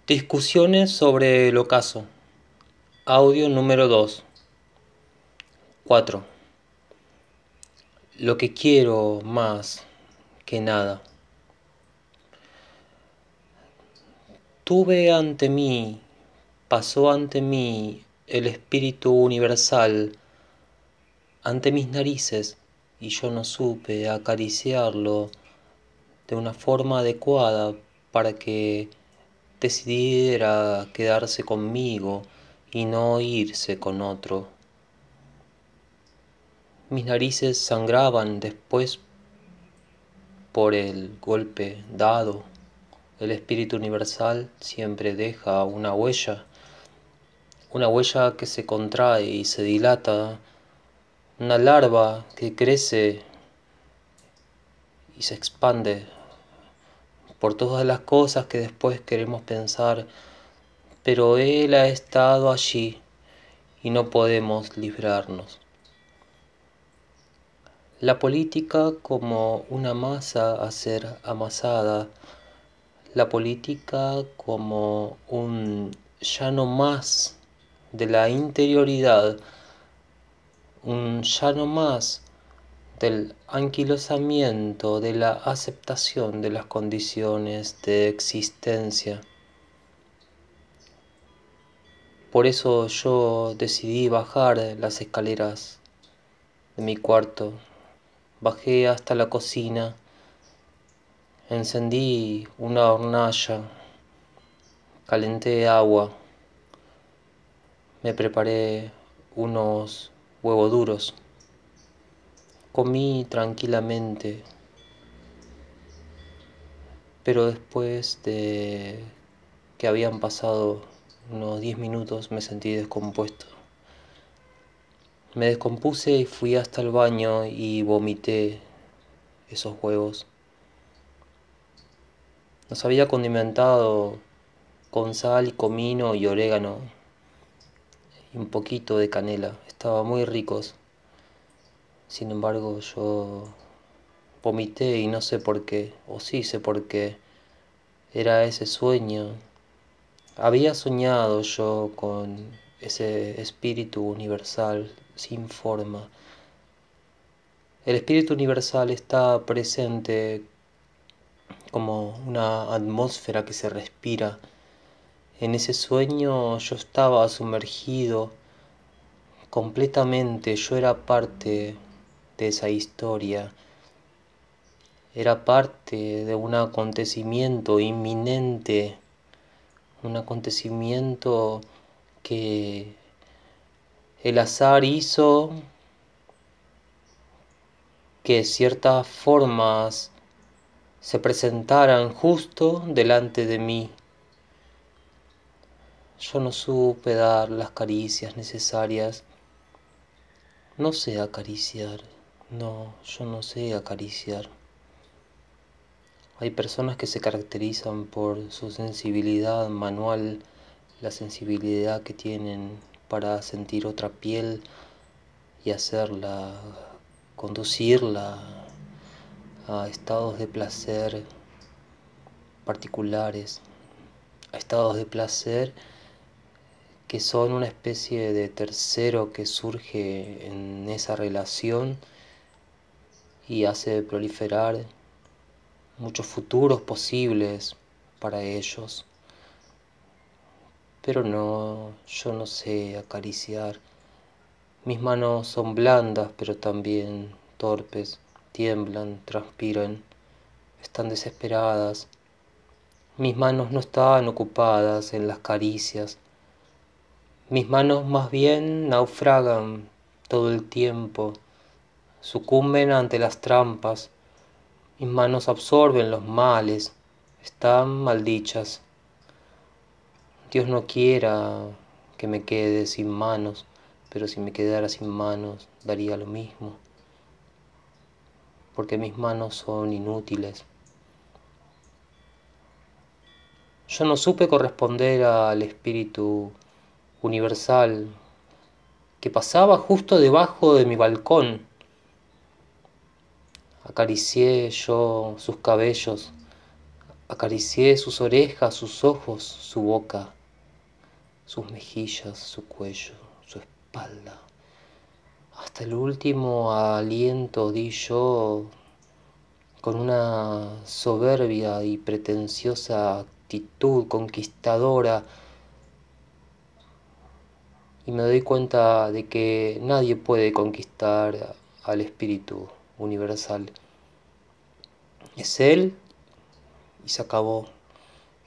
Discusiones sobre el ocaso. Audio número 2. 4. Lo que quiero más que nada. Tuve ante mí, pasó ante mí el espíritu universal, ante mis narices, y yo no supe acariciarlo de una forma adecuada para que decidiera quedarse conmigo y no irse con otro. Mis narices sangraban después por el golpe dado. El espíritu universal siempre deja una huella que se contrae y se dilata, una larva que crece y se expande por todas las cosas que después queremos pensar, pero él ha estado allí y no podemos librarnos. La política como una masa a ser amasada, la política como un ya no más de la interioridad, un ya no más del anquilosamiento, de la aceptación de las condiciones de existencia. Por eso yo decidí bajar las escaleras de mi cuarto, bajé hasta la cocina, encendí una hornalla, calenté agua, me preparé unos huevos duros, comí tranquilamente, pero después de que habían pasado unos 10 minutos me sentí descompuesto. Me descompuse y fui hasta el baño y vomité esos huevos. Los había condimentado con sal y comino y orégano y un poquito de canela. Estaban muy ricos. Sin embargo, yo vomité y no sé por qué, o sí sé por qué. Era ese sueño. Había soñado yo con ese espíritu universal sin forma. El espíritu universal está presente como una atmósfera que se respira. En ese sueño yo estaba sumergido completamente, yo era parte de esa historia, era parte de un acontecimiento inminente, un acontecimiento que el azar hizo que ciertas formas se presentaran justo delante de mí. Yo no supe dar las caricias necesarias. No sé acariciar. No, yo no sé acariciar. Hay personas que se caracterizan por su sensibilidad manual, la sensibilidad que tienen para sentir otra piel y hacerla, conducirla a estados de placer particulares, a estados de placer que son una especie de tercero que surge en esa relación y hace proliferar muchos futuros posibles para ellos. Pero no, yo no sé acariciar. Mis manos son blandas, pero también torpes, tiemblan, transpiran, están desesperadas. Mis manos no están ocupadas en las caricias. Mis manos más bien naufragan todo el tiempo, sucumben ante las trampas. Mis manos absorben los males, están maldichas. Dios no quiera que me quede sin manos, pero si me quedara sin manos daría lo mismo, porque mis manos son inútiles. Yo no supe corresponder al espíritu universal que pasaba justo debajo de mi balcón. Acaricié yo sus cabellos, Acaricié sus orejas, sus ojos, su boca, sus mejillas, su cuello, su espalda. Hasta el último aliento di yo con una soberbia y pretenciosa actitud conquistadora, y me doy cuenta de que nadie puede conquistar al espíritu universal. Es él y se acabó.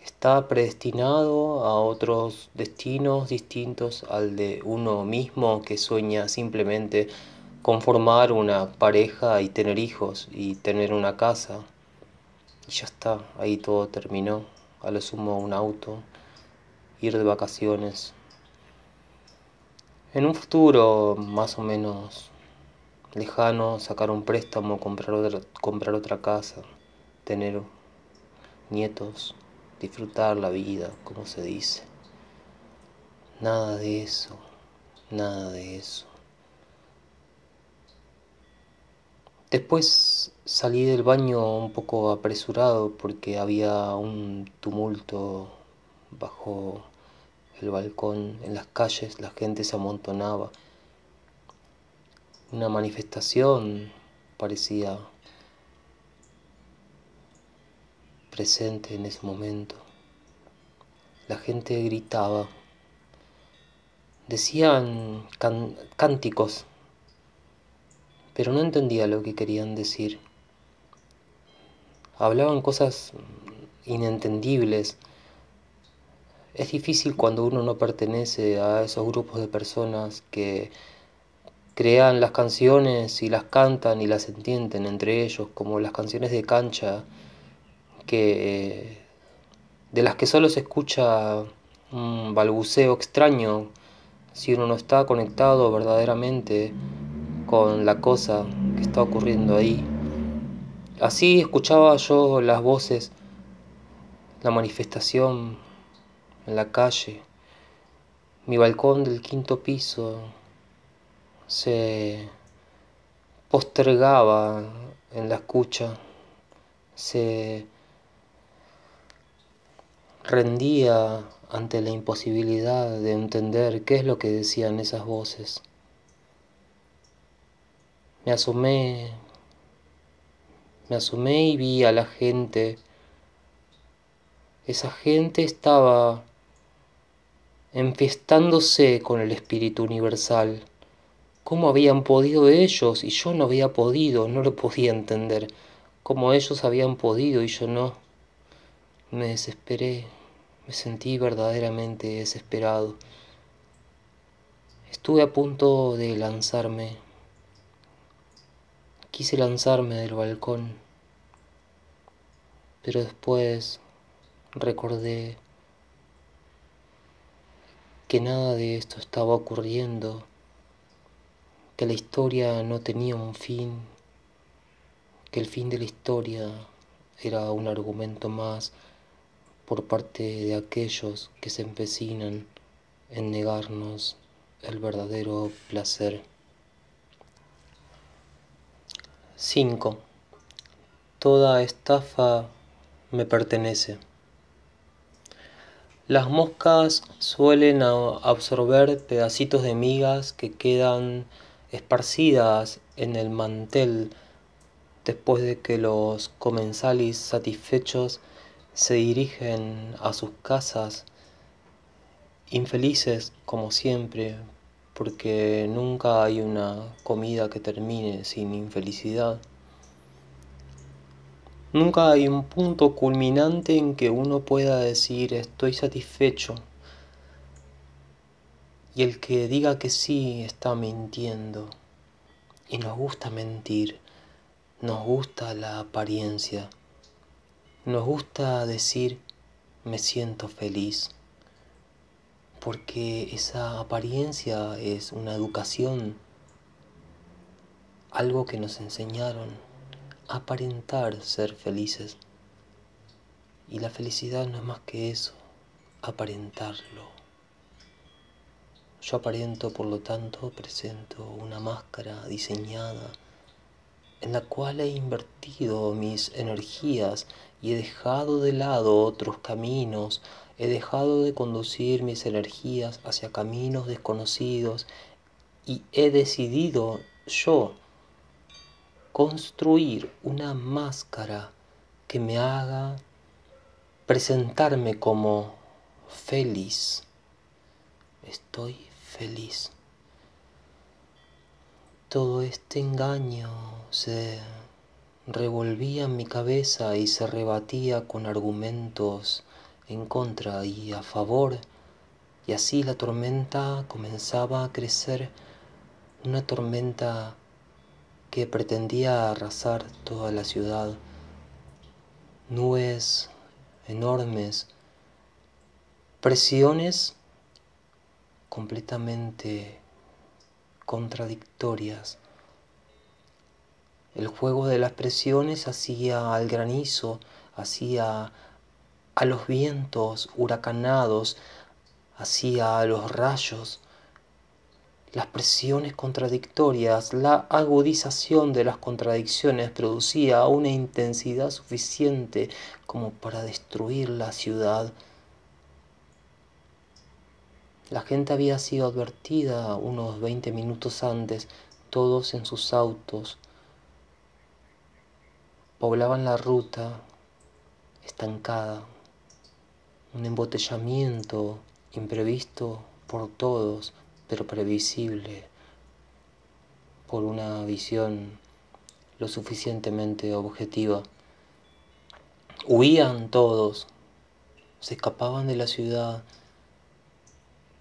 Está predestinado a otros destinos distintos al de uno mismo, que sueña simplemente con formar una pareja y tener hijos y tener una casa. Y ya está, ahí todo terminó. A lo sumo un auto, ir de vacaciones. En un futuro más o menos lejano, sacar un préstamo, comprar otra casa, tener nietos, disfrutar la vida, como se dice. Nada de eso, nada de eso. Después salí del baño un poco apresurado porque había un tumulto bajo el balcón. En las calles la gente se amontonaba. Una manifestación parecía presente en ese momento. La gente gritaba. Decían cánticos, pero no entendía lo que querían decir. Hablaban cosas inentendibles. Es difícil cuando uno no pertenece a esos grupos de personas que crean las canciones y las cantan y las entienden entre ellos, como las canciones de cancha, que de las que solo se escucha un balbuceo extraño si uno no está conectado verdaderamente con la cosa que está ocurriendo ahí. Así escuchaba yo las voces, la manifestación en la calle. Mi balcón del quinto piso se postergaba en la escucha, se rendía ante la imposibilidad de entender qué es lo que decían esas voces. Me asomé, me asomé y vi a la gente. Esa gente estaba enfiestándose con el espíritu universal. ¿Cómo habían podido ellos y yo no había podido? No lo podía entender. ¿Cómo ellos habían podido y yo no? Me desesperé, me sentí verdaderamente desesperado. Estuve a punto de lanzarme. Quise lanzarme del balcón, pero después recordé que nada de esto estaba ocurriendo, que la historia no tenía un fin, que el fin de la historia era un argumento más por parte de aquellos que se empecinan en negarnos el verdadero placer. 5. Toda estafa me pertenece. Las moscas suelen absorber pedacitos de migas que quedan esparcidas en el mantel después de que los comensalis satisfechos se dirigen a sus casas, infelices como siempre, porque nunca hay una comida que termine sin infelicidad. Nunca hay un punto culminante en que uno pueda decir estoy satisfecho, y el que diga que sí está mintiendo. Y nos gusta mentir, nos gusta la apariencia, nos gusta decir me siento feliz, porque esa apariencia es una educación, algo que nos enseñaron, aparentar ser felices. Y la felicidad no es más que eso, aparentarlo. Yo aparento, por lo tanto, presento una máscara diseñada en la cual he invertido mis energías y he dejado de lado otros caminos, he dejado de conducir mis energías hacia caminos desconocidos y he decidido yo construir una máscara que me haga presentarme como feliz. Estoy feliz. Todo este engaño se revolvía en mi cabeza y se rebatía con argumentos en contra y a favor, y así la tormenta comenzaba a crecer, una tormenta que pretendía arrasar toda la ciudad. Nubes enormes, presiones completamente contradictorias. El juego de las presiones hacía al granizo, hacía a los vientos huracanados, hacía a los rayos. Las presiones contradictorias, la agudización de las contradicciones producía una intensidad suficiente como para destruir la ciudad. La gente había sido advertida unos 20 minutos antes, todos en sus autos. Poblaban la ruta estancada, un embotellamiento imprevisto por todos, pero previsible por una visión lo suficientemente objetiva. Huían todos, se escapaban de la ciudad.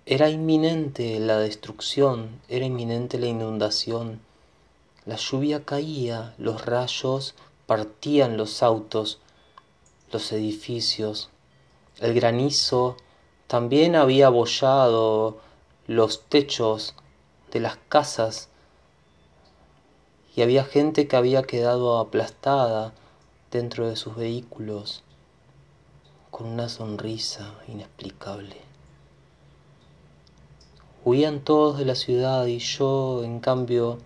Era inminente la destrucción, era inminente la inundación. La lluvia caía, los rayos partían los autos, los edificios. El granizo también había abollado los techos de las casas y había gente que había quedado aplastada dentro de sus vehículos con una sonrisa inexplicable. Huían todos de la ciudad y yo, en cambio,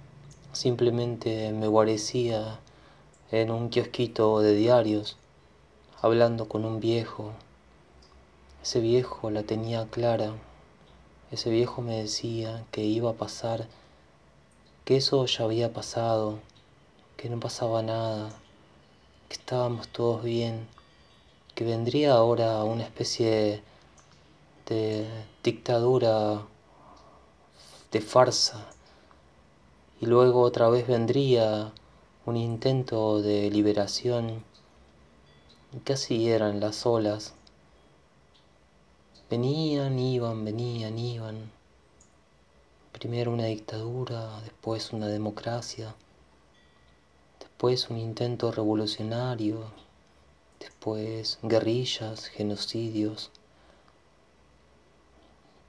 simplemente me guarecía en un kiosquito de diarios, hablando con un viejo. Ese viejo la tenía clara. Ese viejo me decía que iba a pasar, que eso ya había pasado, que no pasaba nada, que estábamos todos bien, que vendría ahora una especie de dictadura de farsa y luego otra vez vendría un intento de liberación. Y casi eran las olas. Venían, iban. Primero una dictadura, después una democracia, después un intento revolucionario, después guerrillas, genocidios,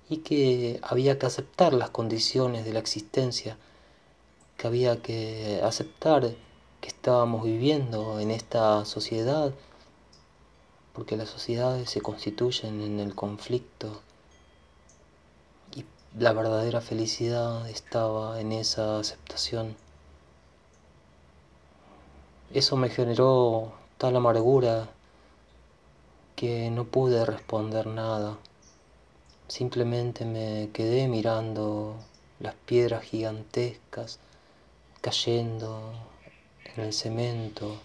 y que había que aceptar las condiciones de la existencia, que había que aceptar que estábamos viviendo en esta sociedad, porque las sociedades se constituyen en el conflicto y la verdadera felicidad estaba en esa aceptación. Eso me generó tal amargura que no pude responder nada. Simplemente me quedé mirando las piedras gigantescas cayendo en el cemento,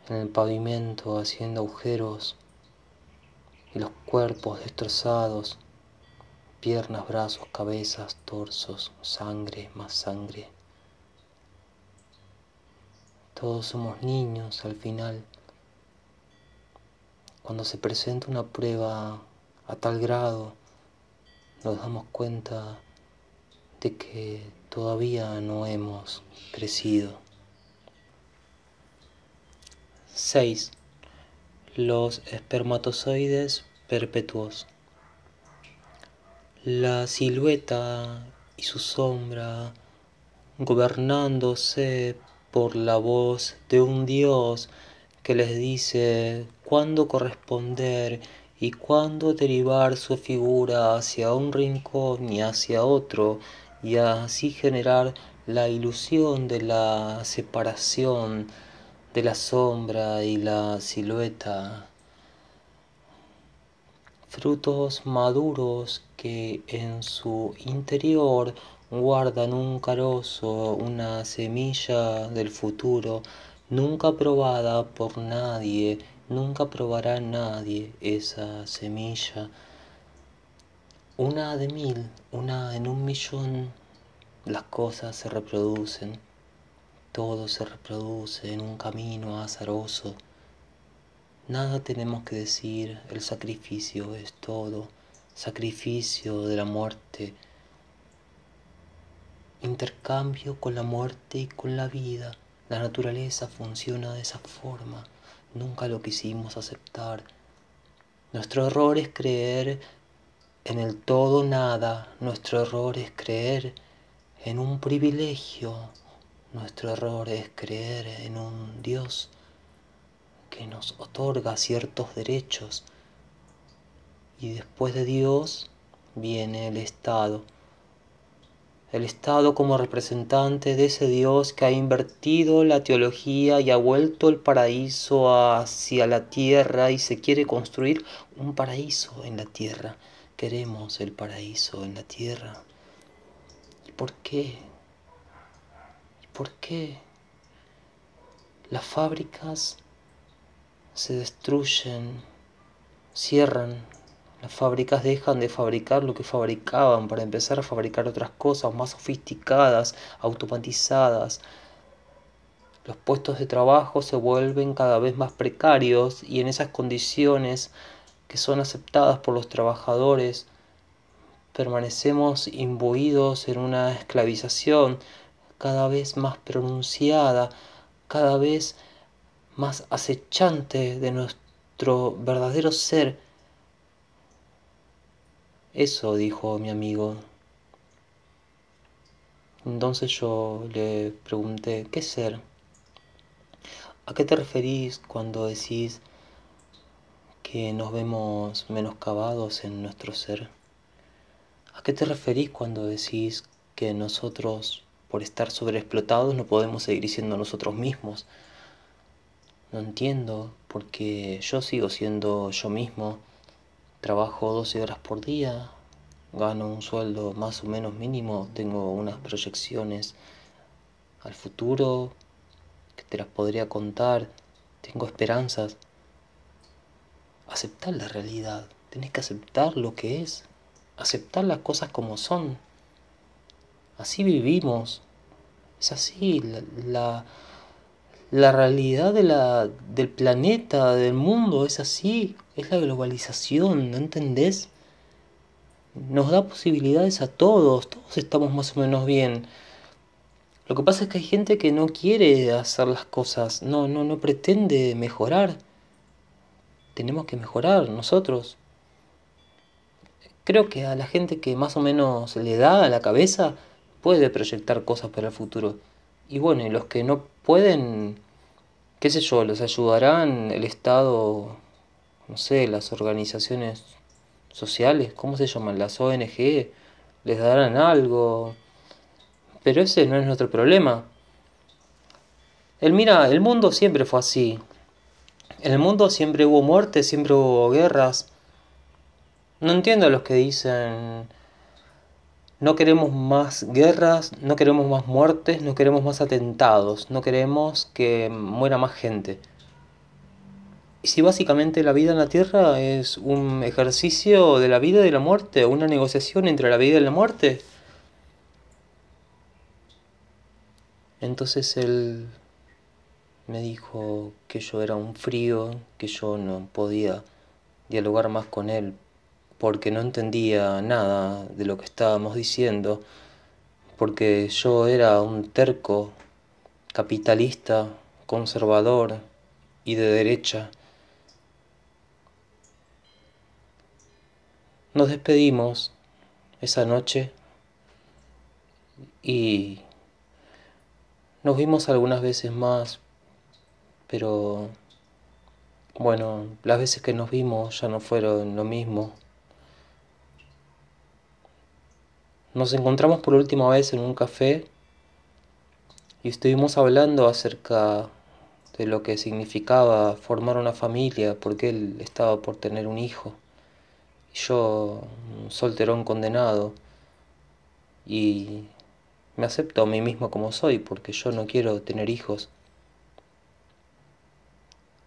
en el pavimento, haciendo agujeros, y los cuerpos destrozados, piernas, brazos, cabezas, torsos, sangre, más sangre. Todos somos niños al final. Cuando se presenta una prueba a tal grado, nos damos cuenta de que todavía no hemos crecido. 6. Los espermatozoides perpetuos. La silueta y su sombra, gobernándose por la voz de un Dios que les dice cuándo corresponder y cuándo derivar su figura hacia un rincón y hacia otro, y así generar la ilusión de la separación de la sombra y la silueta, frutos maduros que en su interior guardan un carozo, una semilla del futuro, nunca probada por nadie, nunca probará nadie esa semilla. Una de mil, una en un millón, las cosas se reproducen, todo se reproduce en un camino azaroso. Nada tenemos que decir, el sacrificio es todo, sacrificio de la muerte, intercambio con la muerte y con la vida. La naturaleza funciona de esa forma, nunca lo quisimos aceptar. Nuestro error es creer en el todo nada, nuestro error es creer en un privilegio, nuestro error es creer en un Dios que nos otorga ciertos derechos. Y después de Dios viene el Estado como representante de ese Dios que ha invertido la teología y ha vuelto el paraíso hacia la tierra y se quiere construir un paraíso en la tierra. Queremos el paraíso en la tierra. ¿Y por qué? ¿Y por qué? Las fábricas se destruyen, cierran. Las fábricas dejan de fabricar lo que fabricaban para empezar a fabricar otras cosas más sofisticadas, automatizadas. Los puestos de trabajo se vuelven cada vez más precarios y en esas condiciones que son aceptadas por los trabajadores permanecemos imbuidos en una esclavización cada vez más pronunciada, cada vez más acechante de nuestro verdadero ser. Eso dijo mi amigo. Entonces yo le pregunté, ¿qué ser? ¿A qué te referís cuando decís que nos vemos menoscabados en nuestro ser? ¿A qué te referís cuando decís que nosotros, por estar sobreexplotados, no podemos seguir siendo nosotros mismos? No entiendo, porque yo sigo siendo yo mismo. Trabajo 12 horas por día, gano un sueldo más o menos mínimo, tengo unas proyecciones al futuro que te las podría contar, tengo esperanzas. Aceptar la realidad, tenés que aceptar lo que es, aceptar las cosas como son. Así vivimos, es así, la realidad del planeta, del mundo, es así, es la globalización, ¿no entendés? Nos da posibilidades a todos, todos estamos más o menos bien. Lo que pasa es que hay gente que no quiere hacer las cosas, no pretende mejorar. Tenemos que mejorar nosotros. Creo que a la gente que más o menos le da a la cabeza puede proyectar cosas para el futuro. Y bueno, y los que no pueden, qué sé yo, los ayudarán el Estado, no sé, las organizaciones sociales, ¿cómo se llaman? Las ONG, les darán algo. Pero ese no es nuestro problema. Mira, el mundo siempre fue así. En el mundo siempre hubo muertes, siempre hubo guerras. No entiendo a los que dicen no queremos más guerras, no queremos más muertes, no queremos más atentados, no queremos que muera más gente. Y si básicamente la vida en la Tierra es un ejercicio de la vida y de la muerte, una negociación entre la vida y la muerte, entonces él me dijo que yo era un frío, que yo no podía dialogar más con él porque no entendía nada de lo que estábamos diciendo, porque yo era un terco, capitalista, conservador y de derecha. Nos despedimos esa noche y nos vimos algunas veces más, pero bueno, las veces que nos vimos ya no fueron lo mismo. Nos encontramos por última vez en un café y estuvimos hablando acerca de lo que significaba formar una familia, porque él estaba por tener un hijo, y yo, un solterón condenado, y me acepto a mí mismo como soy, porque yo no quiero tener hijos.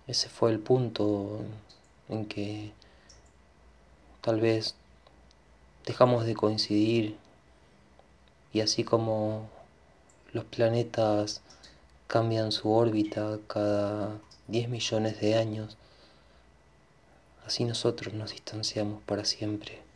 Ese fue el punto en que tal vez dejamos de coincidir, y así como los planetas cambian su órbita cada 10 millones de años, así nosotros nos distanciamos para siempre.